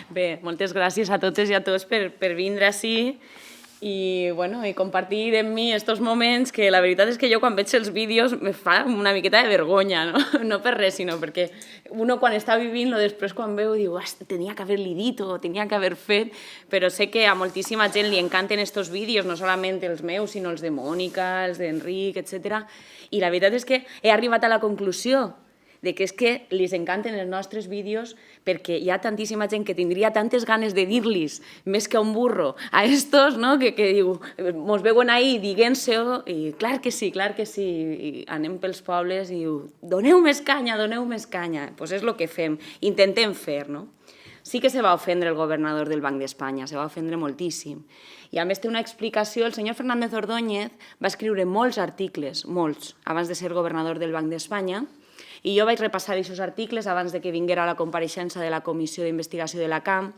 Bé, moltes gràcies a totes i a tots per vindre ací i compartir amb mi aquests moments que la veritat és que jo quan veig els vídeos me fa una miqueta de vergonya, no? No per res, sinó perquè uno quan està vivint-lo després quan veu diu tenia que haver-li dit o tenia que haver fet, però sé que a moltíssima gent li encanten aquests vídeos, no solament els meus, sinó els de Mònica, els d'Enric, etc. I la veritat és que he arribat a la conclusió de que és que li encanten els nostres vídeos perquè hi ha tantíssima gent que tindria tantes ganes de dir-los més que un burro a estos, no? que diu, mos veuen ahí diguent-se-ho i clar que sí, i anem pels pobles i diu, doneu més canya, doncs és el que fem, intentem fer, no? Sí que se va ofendre el governador del Banc d'Espanya, se va ofendre moltíssim. I a més té una explicació, el senyor Fernández Ordóñez va escriure molts articles, molts, abans de ser governador del Banc d'Espanya, i jo vaig repassar aquests articles abans que vinguera a la compareixença de la Comissió d'Investigació de la CAM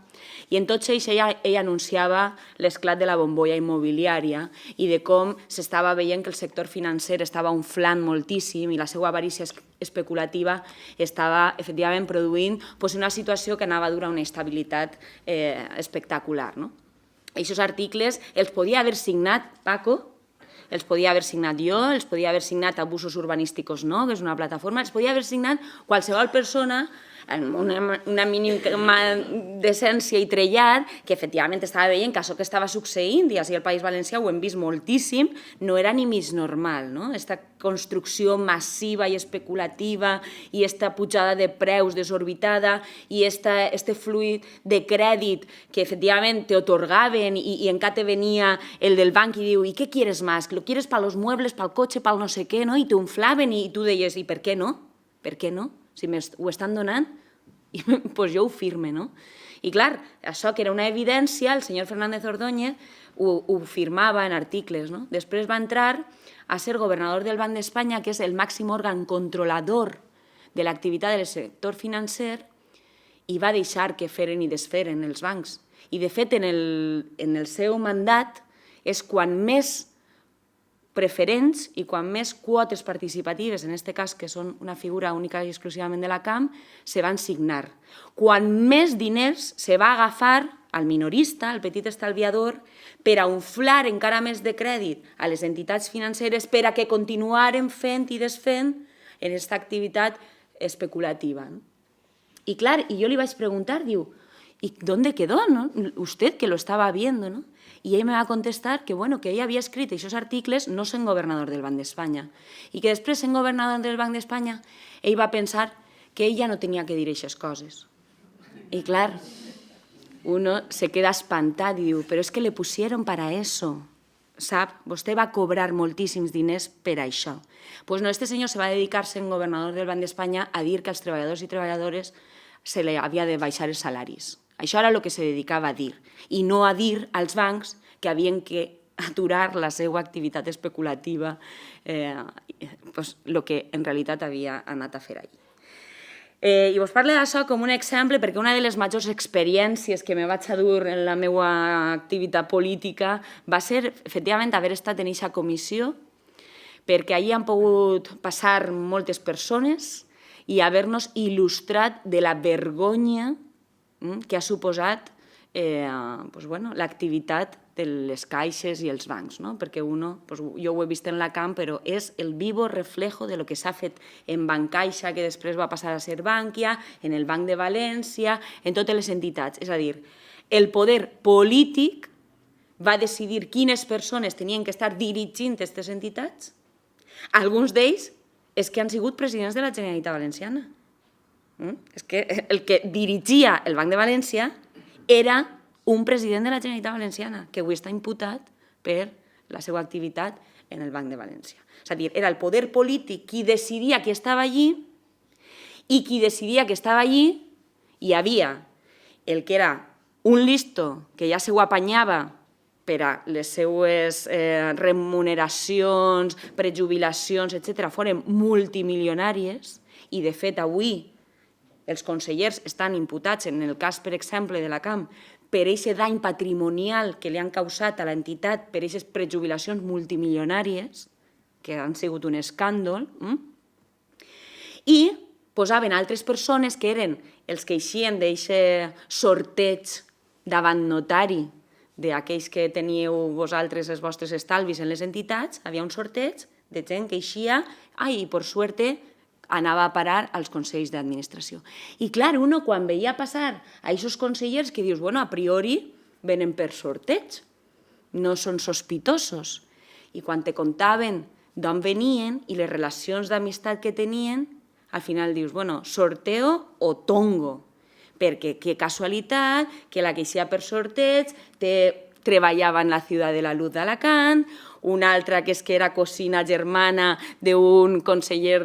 i en tots ells ell anunciava l'esclat de la bombolla immobiliària i de com s'estava veient que el sector financer estava inflant moltíssim i la seva avarícia especulativa estava efectivament produint una situació que anava a durar una estabilitat espectacular. Aquests articles els podia haver signat Paco, els podia haver signat jo, els podia haver signat Abusos Urbanísticos No, que és una plataforma, els podia haver signat qualsevol persona amb una mínima decència i trellat que efectivament estava veient que això que estava succeint, i així al País Valencià ho hem vist moltíssim, no era ni mig normal. Aquesta construcció massiva i especulativa i aquesta pujada de preus desorbitada i este fluid de crèdit que efectivament te otorgaven i encara te venia el del banc i diu, ¿y qué quieres más? ¿Lo quieres para los muebles, para el coche, para el no sé qué? I te inflaven i tu deies, i per què no? Per què no? Si m'ho estan donant, doncs jo ho firme, no? I clar, això que era una evidència, el senyor Fernández Ordóñez ho firmava en articles, no? Després va entrar a ser governador del Banc d'Espanya, que és el màxim òrgan controlador de l'activitat del sector financer, i va deixar que feren i desferen els bancs. I, de fet, en el seu mandat és quan més preferents i quan més quotes participatives, en aquest cas que són una figura única i exclusivament de la CAM, se van signar. Quan més diners se va agafar al minorista, al petit estalviador, per a inflar encara més de crèdit a les entitats financeres per a que continuaren fent i desfent en aquesta activitat especulativa. I clar, jo li vaig preguntar, diu, ¿y dónde quedó? Usted que lo estaba viendo, ¿no? I ell me va contestar que ell havia escrit aquests articles no sent governador del Banc d'Espanya i que després, sent governador del Banc d'Espanya, ell va pensar que ell ja no tenia que dir aquestes coses. I clar, uno se queda espantat i diu, però és que le pusieron para eso, sap? Vostè va cobrar moltíssims diners per a això. Doncs no, este senyor se va dedicar, sent governador del Banc d'Espanya, a dir que als treballadors i treballadores se li havia de baixar els salaris. Això era el que se dedicava a dir, i no a dir als bancs que havien que aturar la seva activitat especulativa, el que en realitat havia anat a fer allí. I vos parlo d'això com un exemple perquè una de les majors experiències que me vaig a dur en la meva activitat política va ser, efectivament, haver estat en aquesta comissió, perquè allí han pogut passar moltes persones i haver-nos il·lustrat de la vergonya que ha suposat l'activitat de les caixes i els bancs, perquè jo ho he vist en la CAM, però és el vivo reflejo de lo que s'ha fet en Bancaixa, que després va passar a ser Bankia, en el Banc de València, en totes les entitats. És a dir, el poder polític va decidir quines persones tenien que estar dirigint aquestes entitats. Alguns d'ells és que han sigut presidents de la Generalitat Valenciana. És que el que dirigia el Banc de València era un president de la Generalitat Valenciana, que avui està imputat per la seva activitat en el Banc de València. És a dir, era el poder polític qui decidia qui estava allí i qui decidia que estava allí hi havia el que era un listo que ja se ho apanyava per a les seues remuneracions, prejubilacions, etc., foren multimilionàries i, de fet, avui els consellers estan imputats, en el cas, per exemple, de la CAM, per aquest dany patrimonial que li han causat a l'entitat per aquestes prejubilacions multimilionàries, que han sigut un escàndol. I posaven altres persones que eren els que eixien d'aquest sorteig davant notari d'aquells que teníeu vosaltres els vostres estalvis en les entitats, havia un sorteig de gent que eixia i, per sort, anava a parar als consells d'administració. I, clar, uno quan veia passar a aquests consellers que dius, bueno, a priori venen per sorteig, no són sospitosos. I quan te contaven d'on venien i les relacions d'amistat que tenien, al final dius, bueno, sorteo o tongo, perquè que casualitat que la que eixia per sorteig treballava en la Ciutat de la Luz d'Alacant, una altra que és que era cosina germana d'un conseller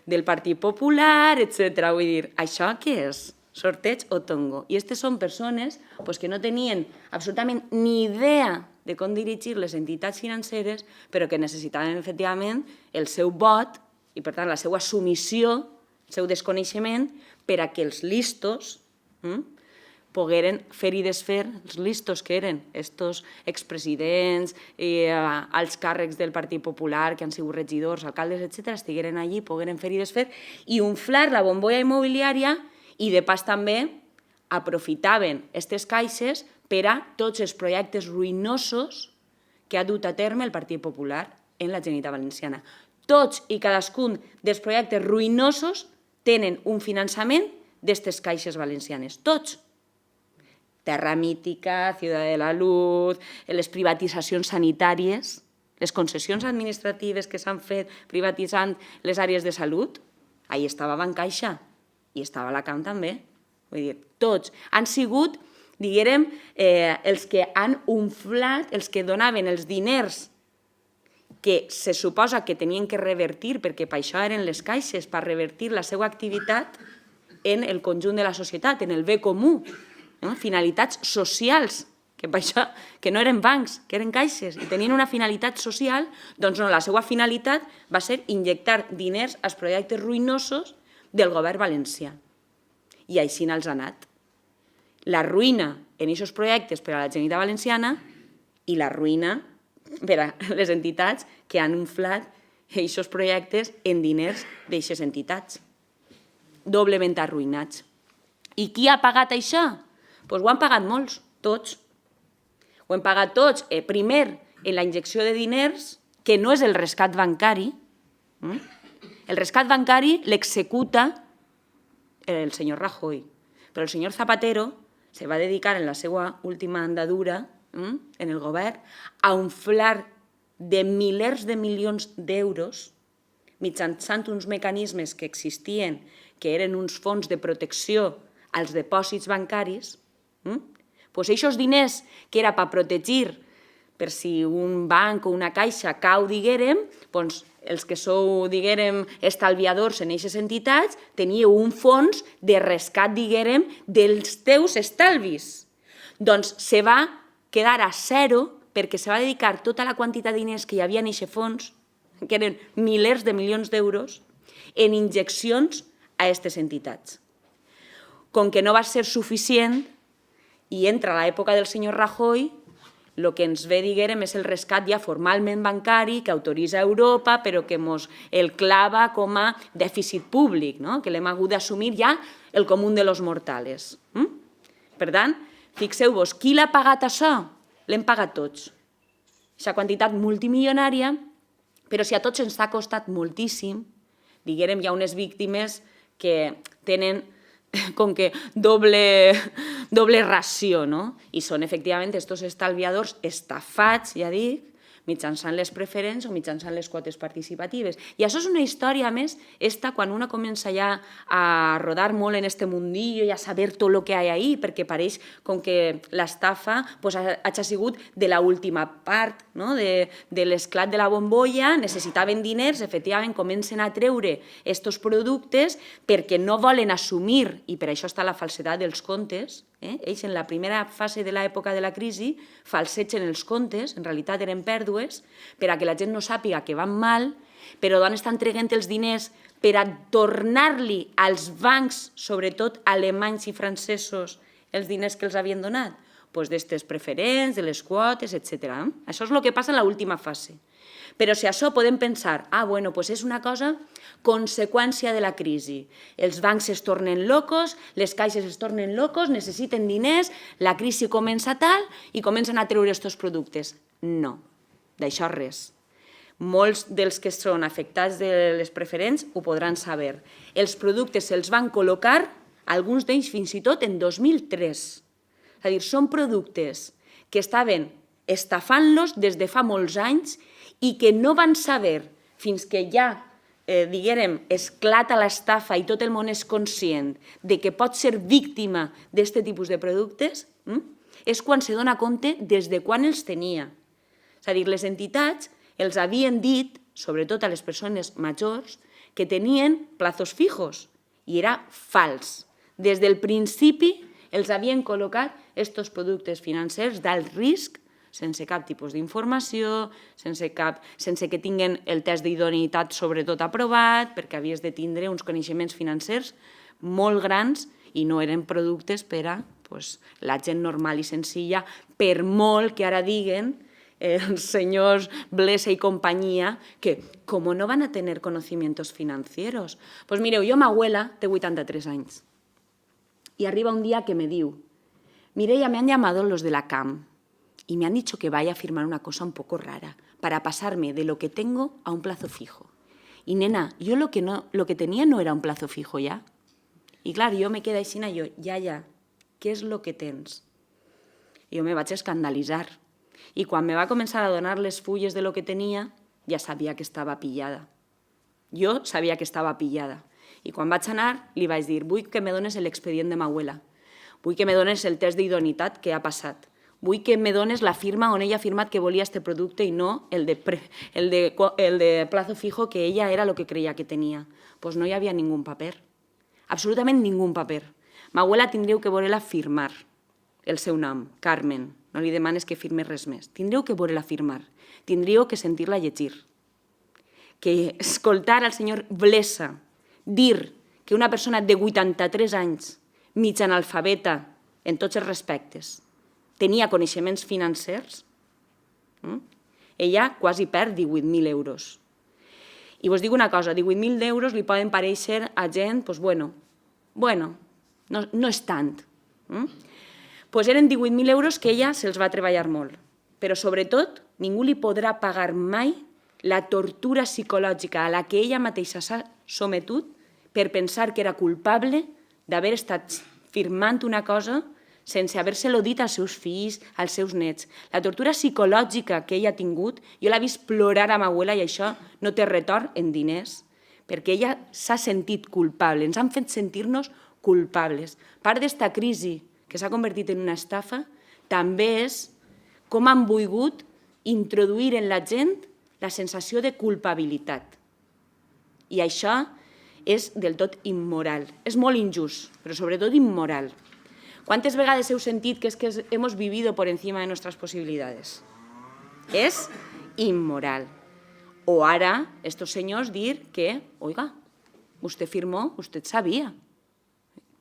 del Partit Popular, etc. Vull dir, això què és? Sorteig o tongo? I aquestes són persones que no tenien absolutament ni idea de com dirigir les entitats financeres, però que necessitaven, efectivament, el seu vot i, per tant, la seva submissió, el seu desconeixement, per a que els listos pogueren fer i desfer, els listos que eren estos expresidents, alts càrrecs del Partit Popular, que han sigut regidors, alcaldes, etc., estigueren allí, pogueren fer i desfer, i inflar la bombolla immobiliària, i de pas també aprofitaven aquestes caixes per a tots els projectes ruïnosos que ha dut a terme el Partit Popular en la Generalitat Valenciana. Tots i cadascun dels projectes ruïnosos tenen un finançament d'aquestes caixes valencianes, tots. Terra Mítica, Ciutat de la Luz, les privatitzacions sanitàries, les concessions administratives que s'han fet privatitzant les àrees de salut, ahí estava Bancaixa i estava la CAM també. Vull dir, tots han sigut, diguem, els que han inflat, els que donaven els diners que se suposa que tenien que revertir, perquè per això eren les caixes, per revertir la seva activitat en el conjunt de la societat, en el bé comú, finalitats socials, que no eren bancs, que eren caixes, i tenien una finalitat social, doncs no, la seva finalitat va ser injectar diners als projectes ruïnosos del govern valencià. I així n'els ha anat. La ruïna en aquests projectes per a la Generalitat Valenciana i la ruïna per a les entitats que han inflat aquests projectes en diners d'aquestes entitats. Doblement arruïnats. I qui ha pagat això? Doncs ho han pagat molts, tots. Ho hem pagat tots, primer, en la injecció de diners, que no és el rescat bancari. El rescat bancari l'executa el senyor Rajoy, però el senyor Zapatero se va dedicar en la seva última andadura en el govern a inflar de milers de milions d'euros mitjançant uns mecanismes que existien, que eren uns fons de protecció als depòsits bancaris. Doncs aquests diners que era per protegir, per si un banc o una caixa cau, diguérem, doncs els que sou, diguérem, estalviadors en aquestes entitats, teníeu un fons de rescat, diguérem, dels teus estalvis. Doncs se va quedar a zero perquè se va dedicar tota la quantitat de diners que hi havia en aquest fons, que eren milers de milions d'euros, en injeccions a aquestes entitats. Com que no va ser suficient, i entra l'època del senyor Rajoy, el que ens ve, diguérem, és el rescat ja formalment bancari que autoritza Europa, però que ens el clava com a dèficit públic, que l'hem hagut d'assumir ja el comú de los mortales. Per tant, fixeu-vos, qui l'ha pagat això? L'hem pagat tots. Aquesta quantitat multimilionària, però si a tots ens ha costat moltíssim, diguérem, hi ha unes víctimes que tenen com que doble ració, no? I són, efectivament, aquests estalviadors estafats, ja dic, mitjançant les preferents o mitjançant les quotes participatives. I això és una història, a més, quan una comença ja a rodar molt en este mundillo i a saber tot el que hi ha ahí, perquè pareix com que l'estafa ha sigut de l'última part de l'esclat de la bombolla, necessitaven diners, efectivament comencen a treure aquests productes perquè no volen assumir, i per això està la falsedat dels comptes. Ells, en la primera fase de l'època de la crisi, falsegen els comptes, en realitat eren pèrdues, per a que la gent no sàpiga que van mal, però d'on estan entregant els diners per a tornar-li als bancs, sobretot alemanys i francesos, els diners que els havien donat? Doncs d'aquestes preferents, de les quotes, etc. Això és el que passa en l'última fase. Però si això podem pensar, bueno, doncs és una cosa conseqüència de la crisi. Els bancs es tornen locos, les caixes es tornen locos, necessiten diners, la crisi comença tal i comencen a treure aquests productes. No, d'això res. Molts dels que són afectats de les preferents ho podran saber. Els productes se'ls van col·locar, alguns d'ells fins i tot en 2003. És a dir, són productes que estaven estafant-los des de fa molts anys i que no van saber fins que ja, diguérem, esclata l'estafa i tot el món és conscient de que pot ser víctima d'aquest tipus de productes, és quan se dona compte des de quan els tenia. És a dir, les entitats els havien dit, sobretot a les persones majors, que tenien plazos fijos i era fals. Des del principi els havien col·locat aquests productes financers d'alt risc sense cap tipus d'informació, sense que tinguin el test d'idoneïtat sobretot aprovat, perquè havies de tindre uns coneixements financers molt grans i no eren productes per a la gent normal i senzilla, per molt que ara diguen els senyors Blesa i companyia, que com no van a tenir conocimientos financieros. Pues mireu, mi abuela té 83 anys y arriba un día que me diu, Mireia, me han llamado los de la CAM y me han dicho que vaya a firmar una cosa un poco rara para pasarme de lo que tengo a un plazo fijo. Y nena, yo lo que tenía no era un plazo fijo ya. Y claro, yo me quedé així, jo, ja, què és lo que tens? I jo me vaig escandalitzar. I quan me va començar a donar les fulles de lo que tenia, ja sabia que estava pillada. Jo sabia que estava pillada. I quan vaig anar, li vaig dir, vull que me dones l'expedient de ma abuela. Vull que me dones el test d'idoneïtat que ha passat. Vull que me dones la firma on ella ha firmat que volia este producte i no el de plazo fijo que ella era el que creia que tenia. Doncs no hi havia ningú paper. Absolutament ningú paper. Ma abuela tindríeu que veure-la firmar el seu nom, Carmen. No li demanes que firmi res més. Tindríeu que veure-la firmar. Tindríeu que sentir-la llegir. Que escoltar al senyor Blesa dir que una persona de 83 anys, mig analfabeta en tots els respectes, tenia coneixements financers, ella quasi perd 18.000 euros. I vos dic una cosa, 18.000 euros li poden parèixer a gent, doncs bueno, no és tant. Doncs eren 18.000 euros que ella se'ls va treballar molt, però sobretot ningú li podrà pagar mai la tortura psicològica a la que ella mateixa s'ha sometut per pensar que era culpable d'haver estat firmant una cosa sense haver-se-lo dit als seus fills, als seus nets. La tortura psicològica que ella ha tingut, jo l'he vist plorar a ma abuela i això no té retorn en diners, perquè ella s'ha sentit culpable, ens han fet sentir-nos culpables. Part d'esta crisi que s'ha convertit en una estafa també és com han volgut introduir en la gent la sensació de culpabilitat. I això és del tot immoral. És molt injust, però sobretot immoral. ¿Cuántas veces he sentido que es que hemos vivido por encima de nuestras posibilidades? Es inmoral. O ahora estos señores dir que, oiga, usted firmó, usted sabía.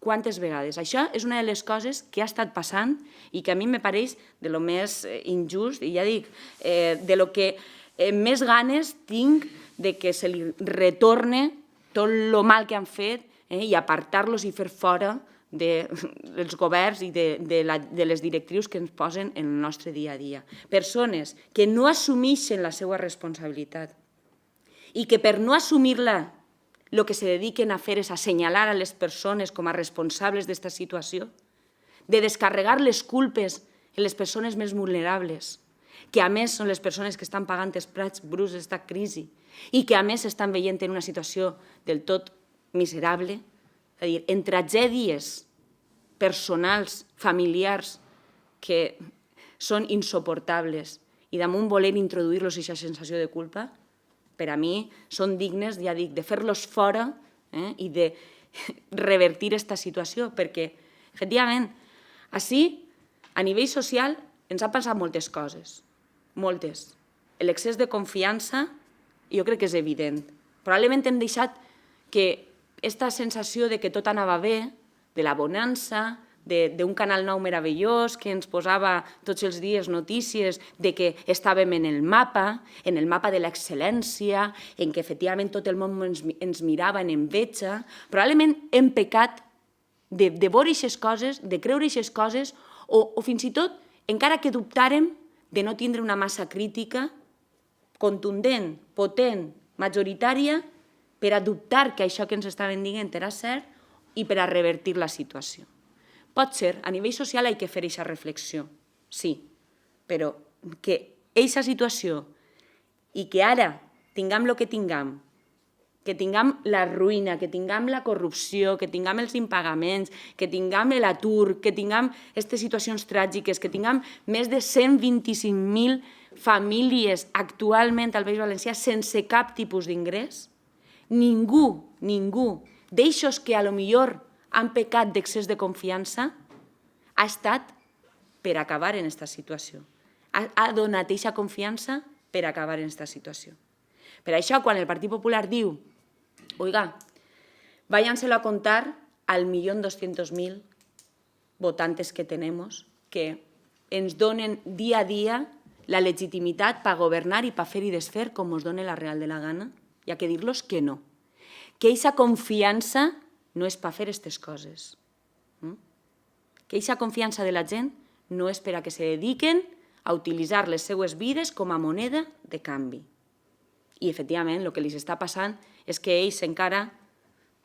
Quantes vegades? Això és una de les coses que ha estat passant i que a mi me pareix de lo més injust, i ja dic, de lo que més ganes tinc de que se li retorne tot lo mal que han fet i apartar-los i fer fora dels governs i de les directrius que ens posen en el nostre dia a dia. Persones que no assumeixen la seva responsabilitat i que per no assumir-la el que se dediquen a fer és assenyalar a les persones com a responsables d'esta situació, de descarregar les culpes en les persones més vulnerables, que a més són les persones que estan pagant els plats bruts d'esta crisi i que a més estan veient en una situació del tot miserable, és a dir, en tragèdies personals, familiars, que són insuportables i damunt voler introduir-los aquesta sensació de culpa, per a mi són dignes, ja dic, de fer-los fora i de revertir aquesta situació, perquè, efectivament, així, a nivell social, ens han passat moltes coses, moltes. L'excés de confiança jo crec que és evident. Probablement hem deixat que aquesta sensació de que tot anava bé, de la bonança, d'un Canal 9 meravellós que ens posava tots els dies notícies de que estàvem en el mapa de l'excel·lència, en què efectivament tot el món ens mirava en enveja. Probablement hem pecat de veure aquestes coses, de creure aquestes coses, o fins i tot, encara que dubtàrem, de no tindre una massa crítica contundent, potent, majoritària, per a dubtar que això que ens estaven dient era cert i per a revertir la situació. Pot ser, a nivell social hi ha que fer aquesta reflexió, sí, però que aquesta situació i que ara tinguem el que tinguem la ruïna, que tinguem la corrupció, que tinguem els impagaments, que tinguem l'atur, que tinguem aquestes situacions tràgiques, que tinguem més de 125.000 famílies actualment al País Valencià sense cap tipus d'ingrés, ningú d'eixos que potser han pecat d'excés de confiança ha estat per acabar en aquesta situació. Ha donat aquesta confiança per acabar en aquesta situació. Per això, quan el Partit Popular diu oiga, váyanselo a contar al 1.200.000 votantes que tenemos, que ens donen dia a dia la legitimitat per governar i per fer i desfer com ens doni la real de la gana, hi ha que dir-los que no. Que aquesta confiança no és per fer aquestes coses. Que aquesta confiança de la gent no és per a que se dediquen a utilitzar les seues vides com a moneda de canvi. I, efectivament, el que els està passant és que ells encara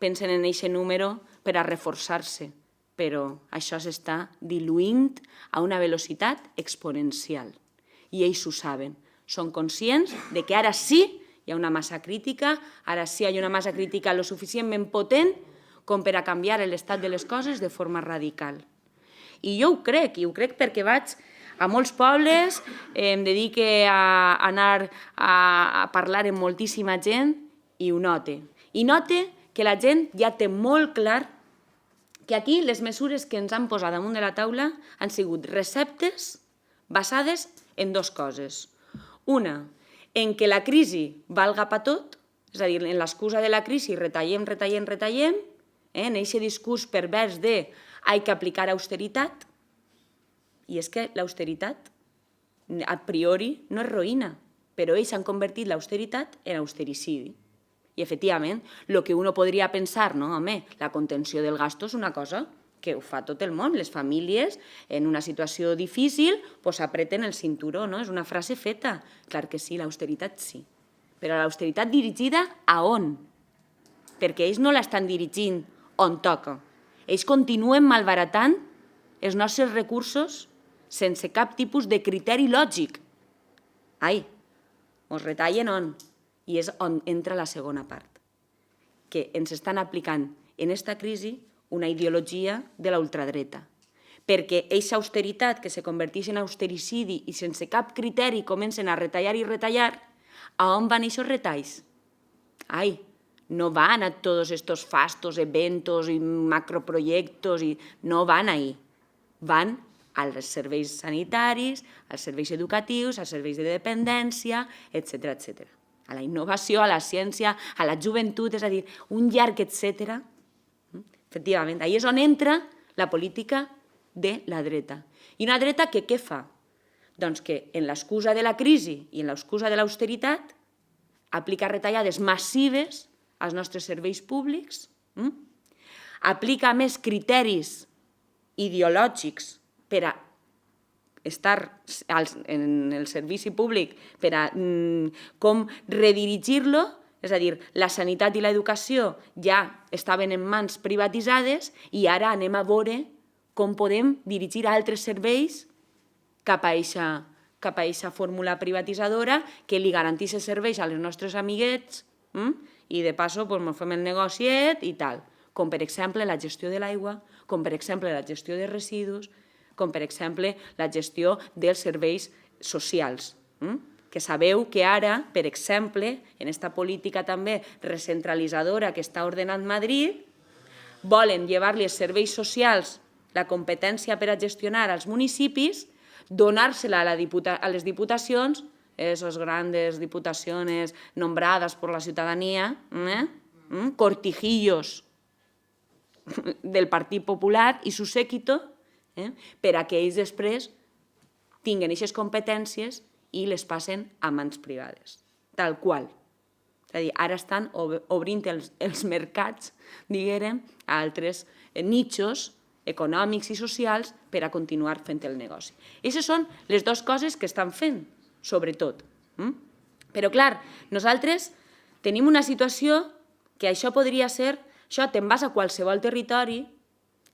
pensen en aquest número per a reforçar-se, però això s'està diluint a una velocitat exponencial. I ells ho saben. Són conscients de que ara sí hi ha una massa crítica, ara sí hi ha una massa crítica lo suficientment potent com per a canviar l'estat de les coses de forma radical. I jo ho crec perquè vaig a molts pobles, em dedique a anar a parlar amb moltíssima gent i ho note. I note que la gent ja té molt clar que aquí les mesures que ens han posat damunt de la taula han sigut receptes basades en dues coses. Una, en que la crisi valga per tot, és a dir, en l'excusa de la crisi retallem, en aquest discurs pervers de hay que aplicar austeritat, i és que l'austeritat, a priori, no és roïna, però ells han convertit l'austeritat en austericidi. I, efectivament, el que uno podria pensar, no, home, la contenció del gasto és una cosa que ho fa tot el món. Les famílies, en una situació difícil, apreten el cinturó, no? És una frase feta. Clar que sí, l'austeritat sí. Però l'austeritat dirigida a on? Perquè ells no l'estan dirigint on toca. Ells continuen malbaratant els nostres recursos sense cap tipus de criteri lògic. Ai, ens retallen on? I és on entra la segona part, que ens estan aplicant en aquesta crisi una ideologia de la ultradreta, perquè aquesta austeritat que se converteix en austericidi i sense cap criteri comencen a retallar i retallar, a on van aquests retalls? Ai, no van a tots estos fastos, eventos i macroproyectos, no van ahí, van als serveis sanitaris, als serveis educatius, als serveis de dependència, etc. A la innovació, a la ciència, a la joventut, és a dir, un llarg etcètera. Efectivament, ahí és on entra la política de la dreta. I una dreta que què fa? Doncs que en l'excusa de la crisi i en l'excusa de l'austeritat aplica retallades massives als nostres serveis públics, aplica més criteris ideològics per a estar en el servici públic, per a com redirigir-lo, és a dir, la sanitat i l'educació ja estaven en mans privatitzades i ara anem a veure com podem dirigir altres serveis cap a aquesta fórmula privatitzadora que li garantís els serveis a les nostres amiguets i de passo ens fem el negociet i tal, com per exemple la gestió de l'aigua, com per exemple la gestió de residus, com per exemple la gestió dels serveis socials, que sabeu que ara, per exemple, en aquesta política també recentralitzadora que està ordenant Madrid, volen llevar-li els serveis socials, la competència per a gestionar als municipis, donar-se-la a les diputacions, esas grandes diputaciones nombradas por la ciudadanía, cortijillos del Partit Popular y su séquito, per a que ells després tinguen aquestes competències i les passen a mans privades, tal qual. És a dir, ara estan obrint els mercats, diguem, a altres nichos econòmics i socials per a continuar fent el negoci. Aquestes són les dues coses que estan fent, sobretot. Però, clar, nosaltres tenim una situació que això podria ser, això te'n vas a qualsevol territori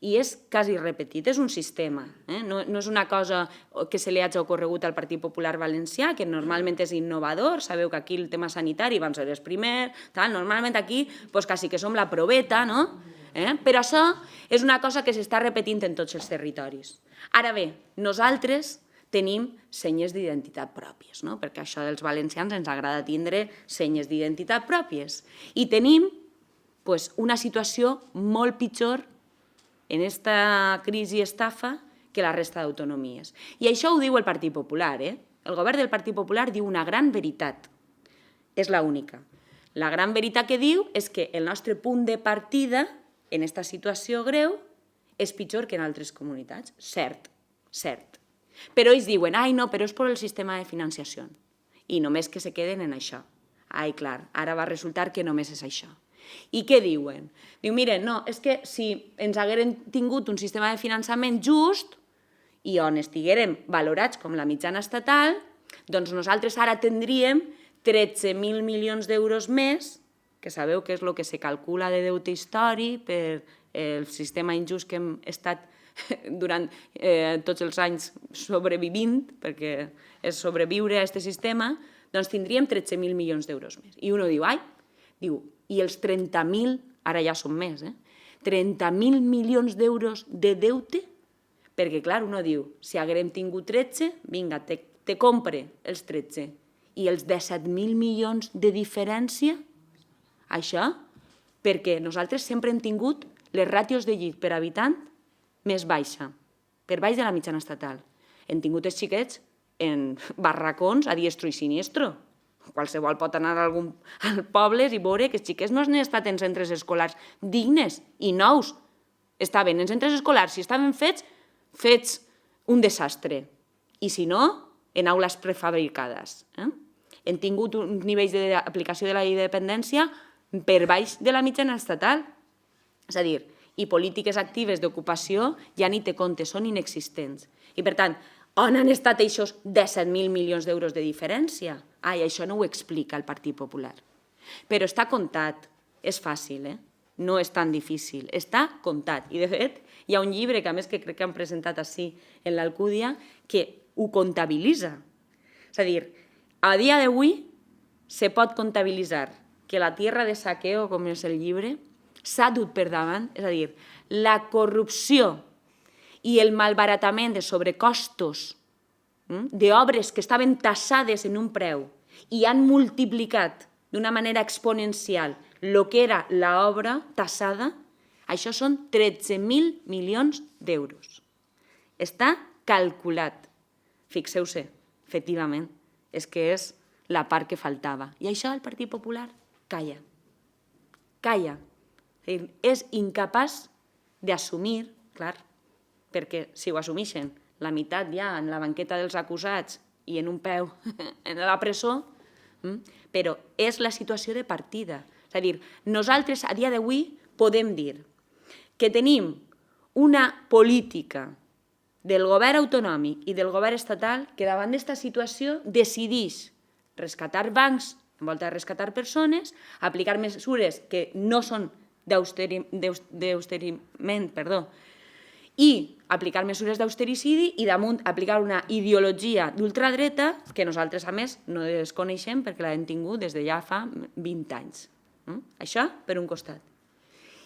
i és quasi repetit, és un sistema. No és una cosa que se li hagi ocorregut al Partit Popular Valencià, que normalment és innovador, sabeu que aquí el tema sanitari van ser els primers, normalment aquí quasi que som la proveta, no? Però això és una cosa que s'està repetint en tots els territoris. Ara bé, nosaltres tenim senyes d'identitat pròpies, perquè això dels valencians ens agrada tindre senyes d'identitat pròpies. I tenim una situació molt pitjor en aquesta crisi estafa que la resta d'autonomies. I això ho diu el Partit Popular. El govern del Partit Popular diu una gran veritat. És l'única. La gran veritat que diu és que el nostre punt de partida en aquesta situació greu és pitjor que en altres comunitats. Cert, cert. Però ells diuen, ai no, però és per el sistema de financiació. I només que se queden en això. Ai, clar, ara va resultar que només és això. I què diuen? Diu, miren, no, és que si ens haguérem tingut un sistema de finançament just i on estiguérem valorats com la mitjana estatal, doncs nosaltres ara tindríem 13.000 milions d'euros més, que sabeu que és el que se calcula de deute històric per el sistema injust que hem estat durant tots els anys sobrevivint, perquè és sobreviure a aquest sistema, doncs tindríem 13.000 milions d'euros més. I uno diu, ai, diu, i els 30.000, ara ja són més, 30.000 milions d'euros de deute, perquè, clar, uno diu, si haguérem tingut 13, vinga, te compre els 13. I els 17.000 milions de diferència, això, perquè nosaltres sempre hem tingut les ràtios de llit per habitant més baixa, per baix de la mitjana estatal. Hem tingut els xiquets en barracons a diestro i siniestro. Qualsevol pot anar al pobles i veure que els xiquets no han estat en centres escolars dignes i nous. Estaven en centres escolars, si estaven fets un desastre. I si no, en aules prefabricades. Hem tingut uns nivells d'aplicació de la llei de dependència per baix de la mitjana estatal. És a dir, i polítiques actives d'ocupació ja ni té compte, són inexistents. I per tant, on han estat aquests 17.000 milions d'euros de diferència? Ai, això no ho explica el Partit Popular. Però està comptat, és fàcil, no és tan difícil, està comptat. I de fet, hi ha un llibre que a més que crec que han presentat així en l'Alcúdia que ho comptabilitza. És a dir, a dia d'avui se pot comptabilitzar que la tierra de saqueo, com és el llibre, s'ha dut per davant, és a dir, la corrupció i el malbaratament de sobrecostos d'obres que estaven tassades en un preu i han multiplicat d'una manera exponencial el que era l'obra tassada, això són 13.000 milions d'euros. Està calculat. Fixeu-se, efectivament, és que és la part que faltava. I això el Partit Popular calla. Calla. És incapaç d'assumir, clar, perquè si ho assumeixen la meitat ja en la banqueta dels acusats i en un peu en la presó, però és la situació de partida. És a dir, nosaltres a dia d'avui podem dir que tenim una política del govern autonòmic i del govern estatal que davant d'aquesta situació decideix rescatar bancs en volta de rescatar persones, aplicar mesures que no són d'austeriment, i aplicar mesures d'austericidi i damunt aplicar una ideologia d'ultradreta que nosaltres, a més, no desconeixem perquè l'hem tingut des de ja fa 20 anys. Això per un costat.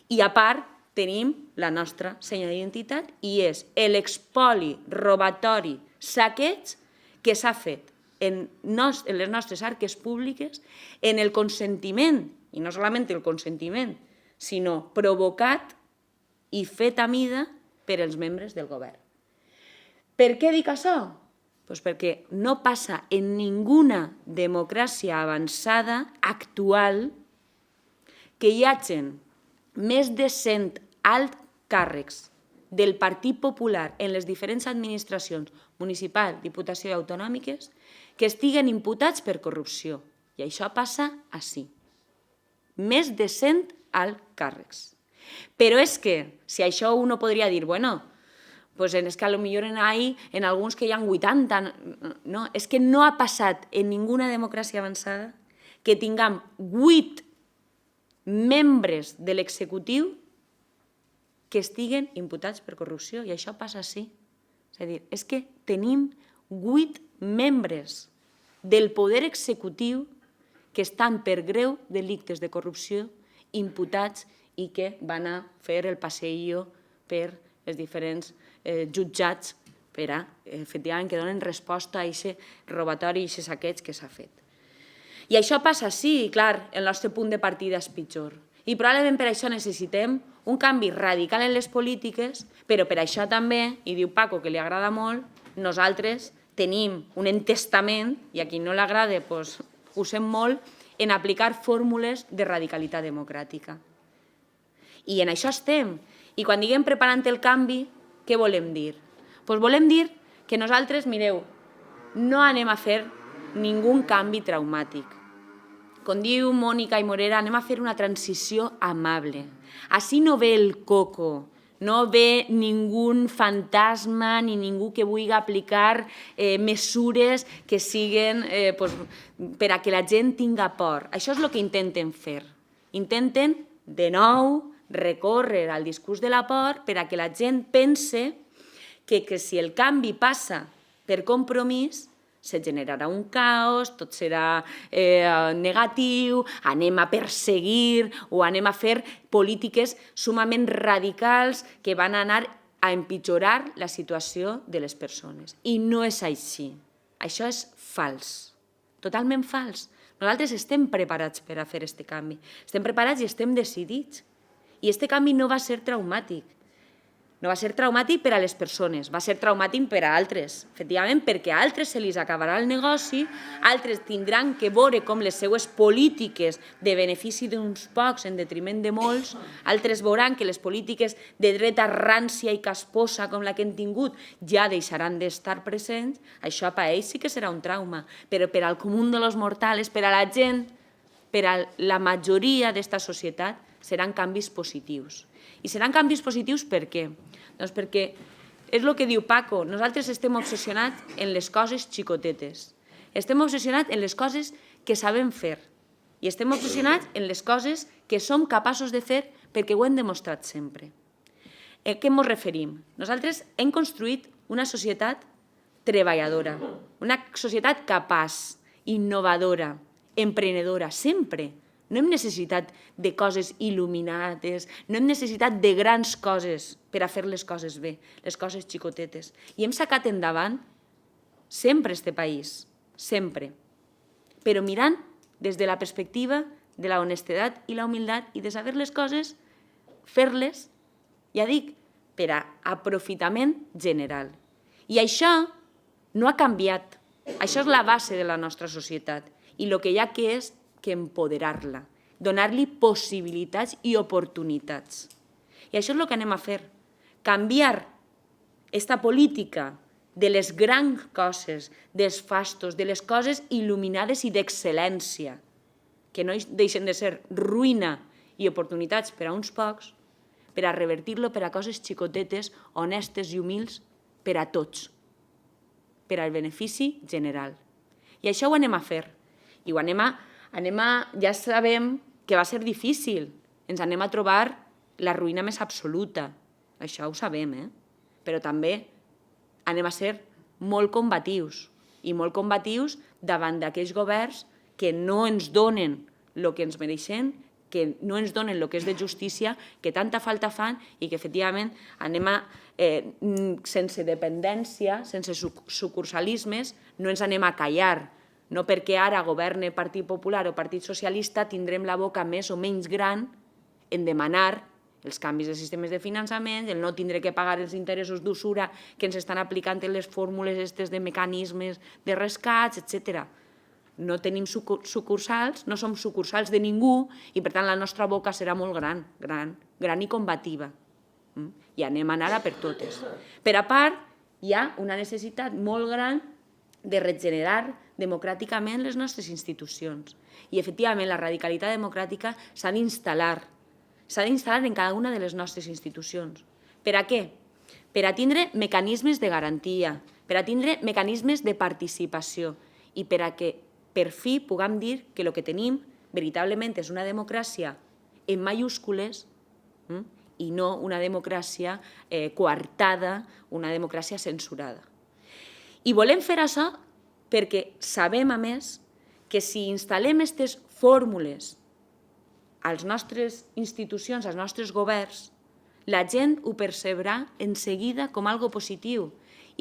I a part tenim la nostra senya d'identitat i és l'expoli, robatori, saqueig que s'ha fet en les nostres arques públiques en el consentiment, i no solament el consentiment, sinó provocat i fet a mida per als membres del govern. Per què dic això? Doncs perquè no passa en ninguna democràcia avançada actual que hi hagi més de 100 alts càrrecs del Partit Popular en les diferents administracions municipal, diputació i autonòmiques que estiguen imputats per corrupció. I això passa així. Més de 100 alts càrrecs. Però és que, si això uno podria dir, bueno, pues és que potser en alguns que hi ha 80, no, és que no ha passat en ninguna democràcia avançada que tinguem 8 membres de l'executiu que estiguen imputats per corrupció, i això passa així. És a dir, és que tenim 8 membres del poder executiu que estan per greu delictes de corrupció imputats i que van a fer el passeillo per els diferents jutjats per a, efectivament, que donen resposta a aquest robatori i aquest saqueig que s'ha fet. I això passa així, i clar, el nostre punt de partida és pitjor. I probablement per això necessitem un canvi radical en les polítiques, però per això també, i diu Paco que li agrada molt, nosaltres tenim un entestament, i a qui no l'agrada, doncs, usem molt, en aplicar fórmules de radicalitat democràtica. I en això estem. I quan diguem preparant el canvi, què volem dir? Doncs volem dir que nosaltres, mireu, no anem a fer ningú canvi traumàtic. Com diu Mònica i Morera, anem a fer una transició amable. Així no ve el coco, no ve ningú fantasma ni ningú que vulgui aplicar mesures que siguen per a que la gent tinga por. Això és el que intenten fer. Intenten, de nou, recórrer al discurs de la por per a que la gent pense que si el canvi passa per compromís, se generarà un caos, tot serà negatiu, anem a perseguir o anem a fer polítiques sumament radicals que van anar a empitjorar la situació de les persones. I no és així. Això és fals, totalment fals. Nosaltres estem preparats per a fer aquest canvi. Estem preparats i estem decidits. I aquest canvi no va ser traumàtic. No va ser traumàtic per a les persones, va ser traumàtic per a altres. Efectivament, perquè a altres se li acabarà el negoci, altres tindran que veure com les seues polítiques de benefici d'uns pocs en detriment de molts, altres veuran que les polítiques de dreta rància i casposa com la que hem tingut ja deixaran d'estar presents. Això per a ells sí que serà un trauma, però per al comú de los mortals, per a la gent, per a la majoria d'esta societat, seran canvis positius. I seran canvis positius per què? Doncs perquè és el que diu Paco, nosaltres estem obsessionats en les coses xicotetes, estem obsessionats en les coses que sabem fer i estem obsessionats en les coses que som capaços de fer perquè ho hem demostrat sempre. A què ens referim? Nosaltres hem construït una societat treballadora, una societat capaç, innovadora, emprenedora, sempre. No hem necessitat de coses il·luminades, no hem necessitat de grans coses per a fer les coses bé, les coses xicotetes. I hem sacat endavant sempre este país, sempre. Però mirant des de la perspectiva de la honestedat i la humilitat i de saber les coses, fer-les, ja dic, per a aprofitament general. I això no ha canviat. Això és la base de la nostra societat. I el que hi ha que és que empoderar-la, donar-li possibilitats i oportunitats. I això és el que anem a fer, canviar aquesta política de les grans coses, dels fastos, de les coses il·luminades i d'excel·lència, que no deixen de ser ruïna i oportunitats per a uns pocs, per a revertir-lo per a coses xicotetes, honestes i humils per a tots, per al benefici general. I això ho anem a fer. I ho ja sabem que va ser difícil. Ens anem a trobar la ruïna més absoluta. Això ho sabem, però també anem a ser molt combatius. I molt combatius davant d'aquells governs que no ens donen el que ens mereixem, que no ens donen el que és de justícia, que tanta falta fan i que, efectivament, anem a, sense dependència, sense sucursalismes, no ens anem a callar. No perquè ara governe Partit Popular o Partit Socialista tindrem la boca més o menys gran en demanar els canvis de sistemes de finançament, el no tindre que pagar els interessos d'usura que ens estan aplicant en les fórmules aquestes de mecanismes de rescats, etc. No tenim sucursals, no som sucursals de ningú i, per tant, la nostra boca serà molt gran i combativa. I anem a anar a per totes. Per a part, hi ha una necessitat molt gran de regenerar democràticament les nostres institucions. I, efectivament, la radicalitat democràtica s'ha d'instal·lar en cada una de les nostres institucions. Per a què? Per a tindre mecanismes de garantia, per a tindre mecanismes de participació i per a que, per fi, puguem dir que el que tenim veritablement és una democràcia en majúscules i no una democràcia coartada, una democràcia censurada. I volem fer això perquè sabem, a més, que si instal·lem aquestes fórmules a les nostres institucions, als nostres governs, la gent ho percebrà en seguida com algo positiu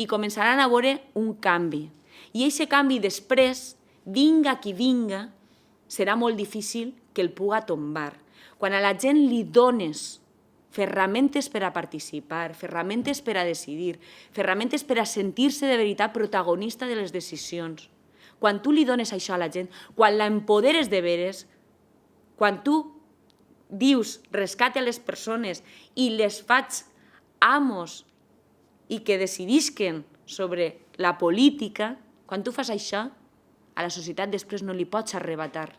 i començaran a veure un canvi. I aquest canvi després, vinga qui vinga, serà molt difícil que el puga tombar. Quan a la gent li dones ferramentes per a participar, ferramentes per a decidir, ferramentes per a sentir-se de veritat protagonista de les decisions, quan tu li dones això a la gent, quan l'empoderes de veres, quan tu dius rescate a les persones i les faig amos i que decidisquen sobre la política, quan tu fas això, a la societat després no li pots arrebatar.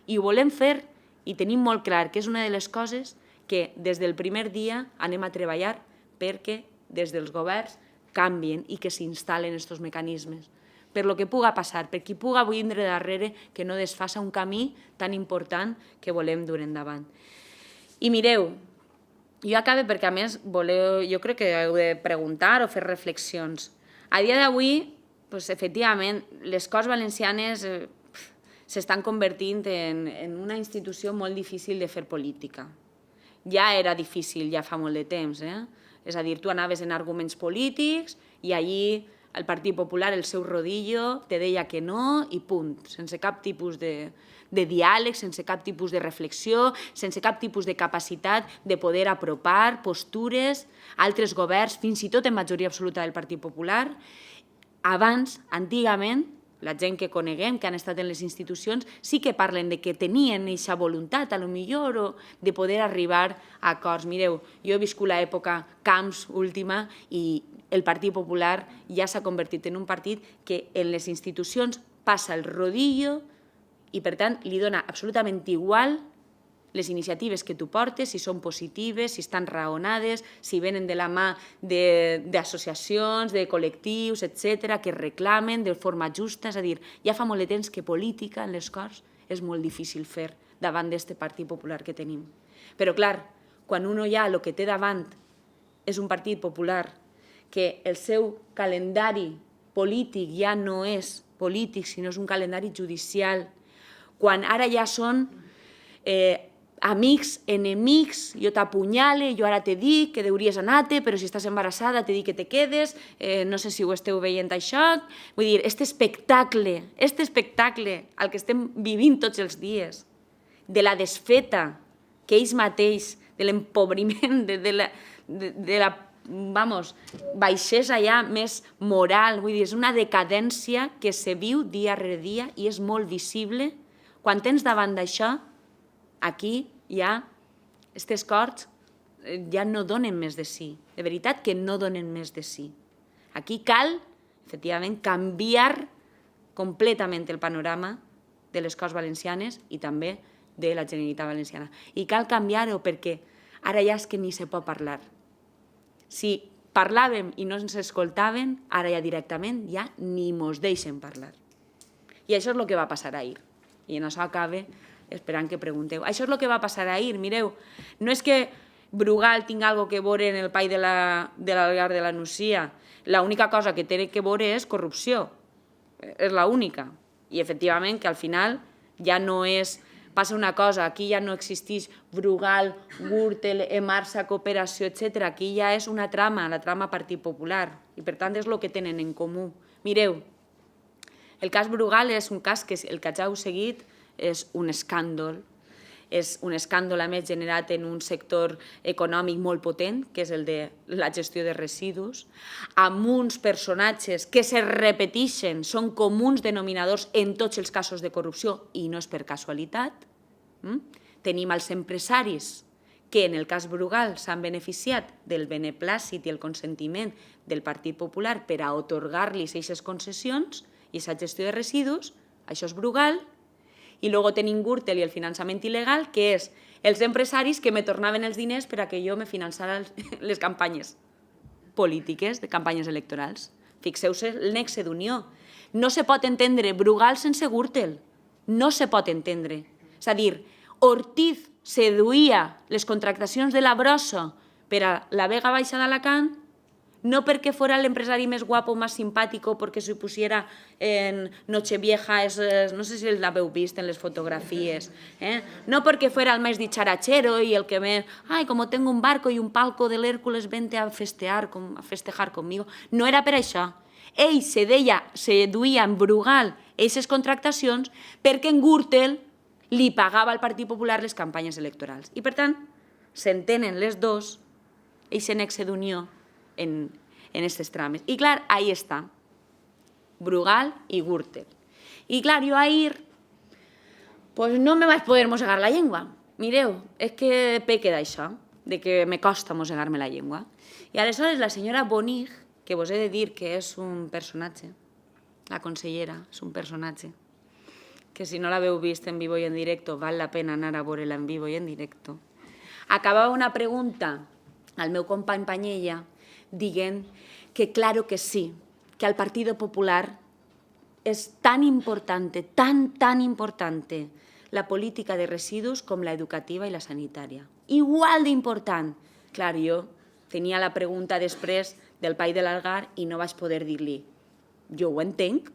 I ho volem fer i tenim molt clar que és una de les coses que des del primer dia anem a treballar perquè des dels governs canvien i que s'instal·len aquests mecanismes. Per lo que puga passar, per qui puga vindre darrere que no desfassa un camí tan important que volem dur endavant. I mireu, jo acabe perquè a més jo crec que heu de preguntar o fer reflexions. A dia d'avui, efectivament, les Corts Valencianes s'estan convertint en una institució molt difícil de fer política. Ja era difícil ja fa molt de temps. És a dir, tu anaves en arguments polítics i allí el Partit Popular, el seu rodillo, te deia que no i punt, sense cap tipus de diàleg, sense cap tipus de reflexió, sense cap tipus de capacitat de poder apropar postures, altres governs, fins i tot en majoria absoluta del Partit Popular. Abans, antigament, la gent que coneguem, que han estat en les institucions, sí que parlen de que tenien aquesta voluntat, a lo millor, de poder arribar a acords. Mireu, jo he viscut l'època Camps última i el Partit Popular ja s'ha convertit en un partit que en les institucions passa el rodillo i, per tant, li dona absolutament igual les iniciatives que tu portes, si són positives, si estan raonades, si venen de la mà d'associacions, de col·lectius, etc., que reclamen de forma justa. És a dir, ja fa molt de temps que política en les Corts és molt difícil fer davant d'aquest Partit Popular que tenim. Però, clar, quan uno ja el que té davant és un Partit Popular que el seu calendari polític ja no és polític, sinó és un calendari judicial, quan ara ja són amics, enemics, jo t'apunyale, jo ara te dic que hauries anar-te, però si estàs embarassada te dic que te quedes, no sé si ho esteu veient això. Vull dir, aquest espectacle al que estem vivint tots els dies, de la desfeta que ells mateix, de l'empobriment, de la baixesa ja més moral, vull dir, és una decadència que se viu dia rere dia i és molt visible. Quan tens davant d'això, aquí ja, aquestes Corts ja no donen més de si. De veritat que no donen més de si. Aquí cal, efectivament, canviar completament el panorama de les Corts Valencianes i també de la Generalitat Valenciana. I cal canviar-ho perquè ara ja és que ni se pot parlar. Si parlàvem i no ens escoltaven, ara ja directament ja ni mos deixen parlar. I això és el que va passar ahir. I en això acabe esperant que pregunteu. Això és el que va passar ahir, mireu. No és que Brugal tingui alguna cosa que veure en el pai de l'Algar de la Nucia. L'única cosa que té que veure és corrupció. És l'única. I, efectivament, que al final ja no és... Passa una cosa, aquí ja no existeix Brugal, Gürtel, Emarsa, Cooperació, etc. Aquí ja és una trama, la trama Partit Popular. I, per tant, és el que tenen en comú. Mireu, el cas Brugal és un cas que el que ja heu seguit és un escàndol. És un escàndol, a més, generat en un sector econòmic molt potent, que és el de la gestió de residus, amb uns personatges que se repeteixen, són comuns denominadors en tots els casos de corrupció, i no és per casualitat. Tenim els empresaris que en el cas Brugal s'han beneficiat del beneplàcit i el consentiment del Partit Popular per a atorgar-li aquestes concessions i aquesta gestió de residus, això és Brugal, i després tenim Gürtel i el finançament il·legal, que és els empresaris que me tornaven els diners per a que jo me finançara les campanyes polítiques, de campanyes electorals. Fixeu-se el nexe d'unió. No se pot entendre Brugal sense Gürtel. No se pot entendre. És a dir, Ortiz seduïa les contractacions de la Brossa per a la Vega Baixa d'Alacant, no perquè fora l'empresari més guapo, més simpàtic, o perquè s'hi pusiera en Nochevieja, no sé si l'haveu vist en les fotografies, no perquè fora el més dicharachero i el que més, ai, com tengo un barco i un palco de l'Hércules, vente a festejar conmigo. No era per això. Ell seduïa en Brugal aquestes contractacions perquè en Gürtel li pagava al Partit Popular les campanyes electorals. I, per tant, s'entenen les dos, aquest nexe d'unió, en aquests tràmits. I, clar, ahí està, Brugal i Gürtel. I, clar, jo ahir no me vaig poder mossegar la llengua. Mireu, és que peque d'això, de que me costa mossegar-me la llengua. I aleshores la senyora Bonig, que vos he de dir que és un personatge, la consellera és un personatge, que si no l'haveu vist en vivo i en directo, val la pena anar a veure-la en vivo i en directo, acabava una pregunta al meu company Panyella dient que claro que sí, que al Partido Popular es tan importante, tan importante la política de residus com la educativa i la sanitària. Igual d'important. Clar, jo tenia la pregunta després del Pai de l'Algar i no vaig poder dir-li jo ho entenc.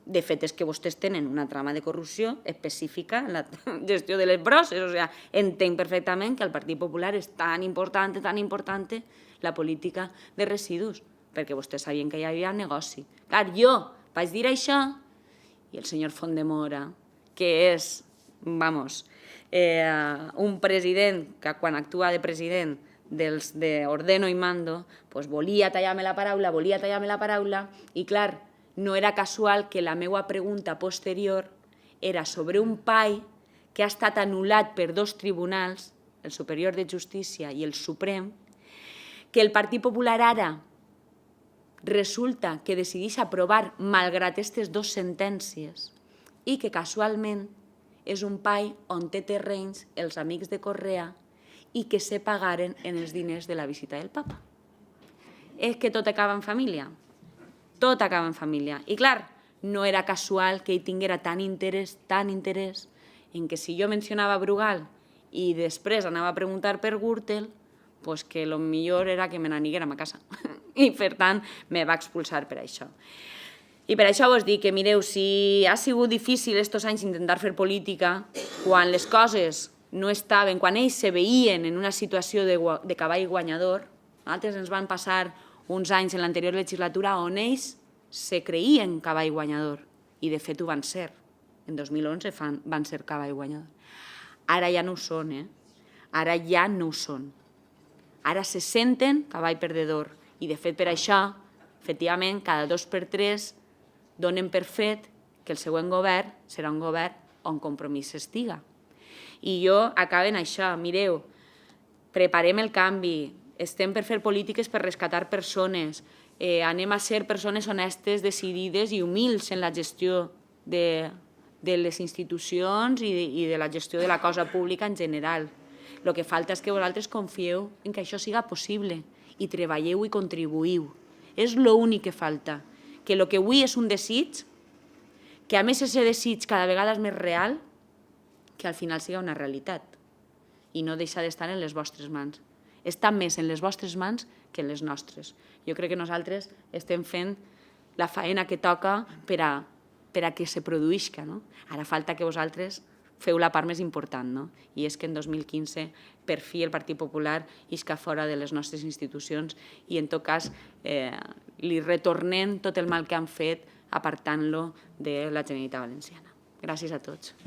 De fet, és que vostès tenen una trama de corrupció específica en la gestió de les brosses. O sigui, entenc perfectament que al Partit Popular és tan important la política de residus, perquè vostès sabien que hi havia negoci. Clar, jo vaig dir això i el senyor Fondemora, que és, un president que quan actua de president dels d'ordeno i mando, volia tallar-me la paraula i, clar, no era casual que la meva pregunta posterior era sobre un PAI que ha estat anul·lat per dos tribunals, el Superior de Justícia i el Suprem, que el Partit Popular ara resulta que decideix aprovar malgrat aquestes dues sentències i que casualment és un PAI on té terrenys els amics de Correa i que se pagaren en els diners de la visita del papa. És que tot acaba en família. Tot acaba en família. I, clar, no era casual que ell tinguera tant interès en que si jo mencionava Brugal i després anava a preguntar per Gürtel, que el millor era que me n'aniguérem a casa. I, per tant, me va expulsar per això. I per això vos dic que, mireu, si ha sigut difícil aquests anys intentar fer política, quan les coses no estaven, quan ells se veien en una situació de cavall guanyador, nosaltres ens van passar uns anys en l'anterior legislatura on ells se creien cavall guanyador i de fet ho van ser. En 2011 van ser cavall guanyador. Ara ja no ho són, Ara ja no ho són. Ara se senten cavall perdedor i de fet per això, efectivament, cada 2x3 donen per fet que el següent govern serà un govern on Compromís estiga. I jo acaben això, mireu, preparem el canvi, estem per fer polítiques per rescatar persones, anem a ser persones honestes, decidides i humils en la gestió de les institucions i de la gestió de la cosa pública en general. El que falta és que vosaltres confieu en que això siga possible i treballeu i contribuïu. És l'únic que falta. Que el que avui és un desig, que a més aquest desig cada vegada és més real, que al final siga una realitat i no deixa d'estar en les vostres mans. Està més en les vostres mans que en les nostres. Jo crec que nosaltres estem fent la faena que toca per a que se produïsca. Ara falta que vosaltres feu la part més important, i és que en 2015 per fi el Partit Popular isca fora de les nostres institucions i en tot cas li retornem tot el mal que han fet apartant-lo de la Generalitat Valenciana. Gràcies a tots.